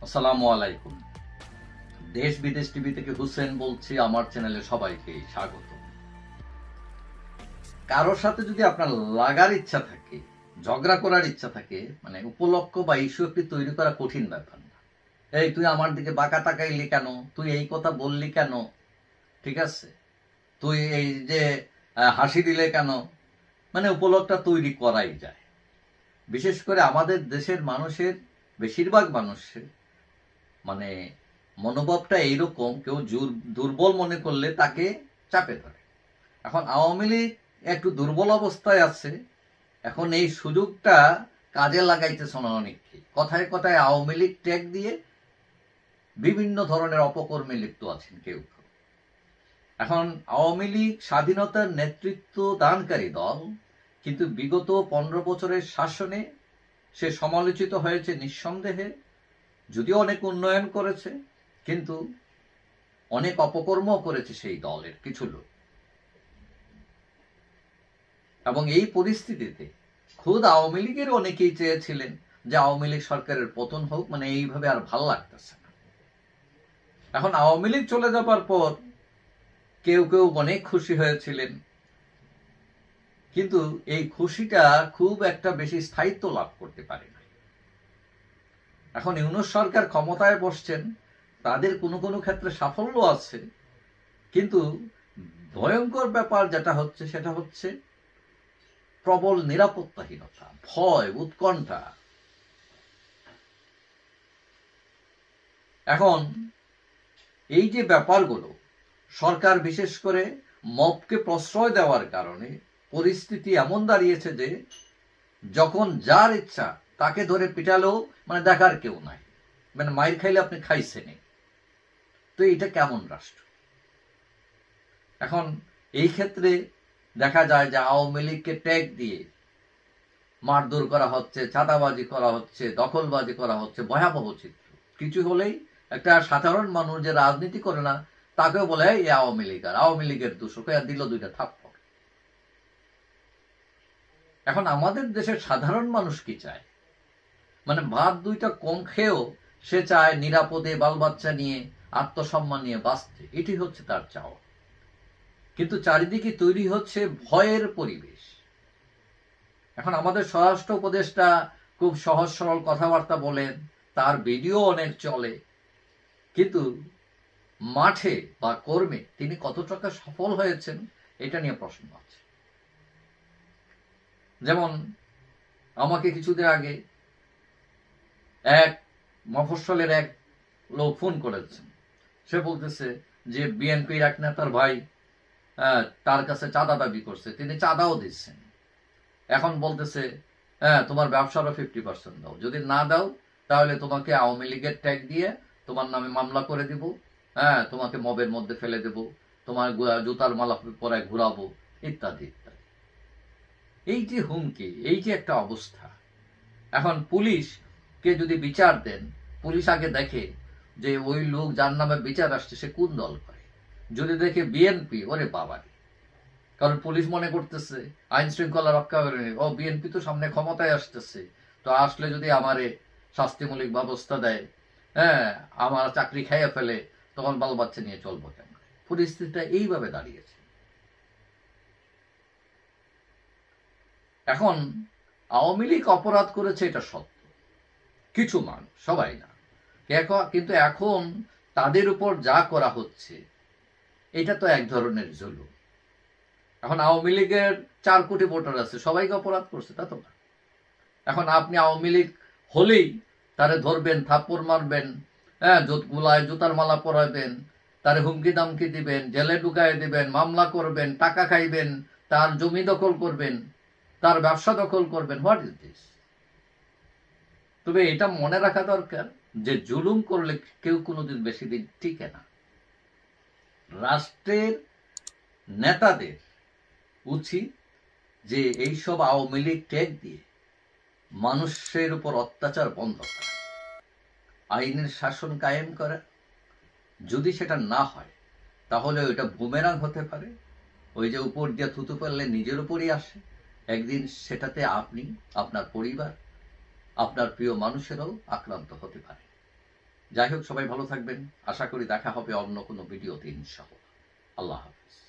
আসসালামু আলাইকুম। দেশ বিদেশ টিভি থেকে হুসেন বলছি। আমার চ্যানেলে সবাইকে স্বাগত। কারোর সাথে যদি আপনার লাগার ইচ্ছা থাকে, ঝগড়া করার ইচ্ছা থাকে, মানে উপলক্ষ বা ইস্যু একটি তৈরি করা কঠিন ব্যাপার না। এই তুই আমার দিকে বাঁকা তাকাইলি কেন, তুই এই কথা বললি কেন, ঠিক আছে, তুই এই যে হাসি দিলে কেন, মানে উপলক্ষটা তৈরি করাই যায়। বিশেষ করে আমাদের দেশের মানুষের বেশিরভাগ মানুষের মানে মনোভাবটা এইরকম, কেউ দুর্বল মনে করলে তাকে চাপে ধরে। এখন আওয়ামী লীগ একটু দুর্বল অবস্থায় আছে, এখন এই সুযোগটা কাজে লাগাইতেছে না অনেককে। কথায় কথায় আওয়ামী লীগ ট্যাগ দিয়ে বিভিন্ন ধরনের অপকর্মে লিপ্ত আছেন কেউ কেউ। এখন আওয়ামী লীগ স্বাধীনতার নেতৃত্ব দানকারী দল, কিন্তু বিগত 15 বছরের শাসনে সে সমালোচিত হয়েছে নিঃসন্দেহে। যদিও অনেক উন্নয়ন করেছে, কিন্তু অনেক অপকর্ম করেছে সেই দলের কিছু লোক। এবং এই পরিস্থিতিতে খুদ আওয়ামী লীগের অনেকেই চেয়েছিলেন যে আওয়ামী লীগ সরকারের পতন হোক, মানে এইভাবে আর ভাল লাগতেছে না। এখন আওয়ামী লীগ চলে যাবার পর কেউ কেউ অনেক খুশি হয়েছিলেন, কিন্তু এই খুশিটা খুব একটা বেশি স্থায়িত্ব লাভ করতে পারে না। এখন ইউনূস সরকার ক্ষমতায় বসছেন, তাদের কোনো কোনো ক্ষেত্রে সাফল্য আছে, কিন্তু ভয়ঙ্কর ব্যাপার যেটা হচ্ছে সেটা হচ্ছে প্রবল নিরাপত্তাহীনতা, ভয়, উৎকণ্ঠা। এখন এই যে ব্যাপারগুলো, সরকার বিশেষ করে মবকে প্রশ্রয় দেওয়ার কারণে পরিস্থিতি এমন দাঁড়িয়েছে যে যখন যার ইচ্ছা তাকে ধরে পিটালেও মানে দেখার কেউ নাই, মানে মাইর খাইলে আপনি খাইছেনই। তো এটা কেমন রাষ্ট্র? এখন এই ক্ষেত্রে দেখা যায় যে আওয়ামী লীগকে ট্যাগ দিয়ে মারধর করা হচ্ছে, চাঁদাবাজি করা হচ্ছে, দখলবাজি করা হচ্ছে, ভয়াবহ চিত্র। কিছু হলেই একটা সাধারণ মানুষ যে রাজনীতি করে না তাকেও বলে এই আওয়ামী লীগ, আর আওয়ামী লীগের দূষক, দিল দুইটা থাপ্পড়। এখন আমাদের দেশের সাধারণ মানুষ কি চায়? মানে ভাত দুইটা কম খেয়েও সে চায় নিরাপদে বাল বাচ্চা নিয়ে আত্মসম্মান নিয়ে বাঁচতে, এটি হচ্ছে তার চাওয়া। কিন্তু চারিদিকে তৈরি হচ্ছে ভয়ের পরিবেশ। এখন আমাদের স্বরাষ্ট্র উপদেষ্টা খুব সহজ সরল কথাবার্তা বলেন, তার ভিডিও অনেক চলে, কিন্তু মাঠে বা কর্মে তিনি কত টাকা সফল হয়েছেন এটা নিয়ে প্রশ্ন আছে। যেমন আমাকে কিছুদিন আগে এক মফস্বলের এক লোক ফোন করেছেন। সে বলতেছে যে বিএনপির এক নেতার ভাই তার কাছে চাঁদা দাবি করছে, তিনি চাঁদাও দিচ্ছেন। এখন বলতেছে তোমার ব্যবসারও 50% দাও, যদি না দাও তাহলে তোমাকে আওয়ামী লীগের ট্যাগ দিয়ে তোমার নামে মামলা করে দিব, তোমাকে মবের মধ্যে ফেলে দেব, তোমার জুতার মালা পরায় ঘুরাবো, ইত্যাদি ইত্যাদি। এই যে হুমকি, এই যে একটা অবস্থা। এখন পুলিশকে যদি বিচার দেন, পুলিশ আগে দেখে যে ওই লোক যার নামে বিচার আসছে সে কোন দল করে। যদি দেখে বিএনপি, ওরে বাবারে, কারণ পুলিশ মনে করতেছে আইন শৃঙ্খলা রক্ষা করে, ও বিএনপি তো সামনে ক্ষমতায় আসতেছে, তো আসলে যদি আমারে শাস্তিমূলক ব্যবস্থা দেয়, আমার চাকরি খাইয়ে ফেলে, তখন বাল বাচ্চা নিয়ে চলবো কেমন? পরিস্থিতিটা এইভাবে দাঁড়িয়েছে। এখন আওয়ামী লীগ অপরাধ করেছে এটা সত্য, কিছু মানুষ, সবাই না, কিন্তু এখন তাদের উপর যা করা হচ্ছে এটা তো এক ধরনের জুলুম। এখন আওয়ামী লীগের 4 কোটি ভোটার আছে, সবাইকে অপরাধ করছে তা তো না। এখন আপনি আওয়ামী লীগ হলেই তারে ধরবেন, থাপ্পড় মারবেন, গুলায় জুতার মালা পরাবেন, তারে হুমকি দামকি দিবেন, জেলে ঢুকায় দিবেন, মামলা করবেন, টাকা খাইবেন, তার জমি দখল করবেন, তার ব্যবসা দখল করবেন। What is this? তবে এটা মনে রাখা দরকার যে জুলুম করলে কেউ কোনোদিন বেশি দিন টিকে না। রাষ্ট্রের নেতাদের উচিত যে এইসব আওয়ামী লীগ ট্যাগ দিয়ে মানুষের উপর অত্যাচার বন্ধ করা, আইনের শাসন কায়েম করা। যদি সেটা না হয় তাহলে ওইটা বুমেরাং হতে পারে, ওই যে উপর দিয়ে থুতু ফেললে নিজের উপরই আসে, একদিন সেটাতে আপনি, আপনার পরিবার, আপনার প্রিয় মানুষেরাও আক্রান্ত হতে পারে। যাই হোক, সবাই ভালো থাকবেন। আশা করি দেখা হবে অন্য কোনো ভিডিওতে ইনশাআল্লাহ। আল্লাহ হাফেজ।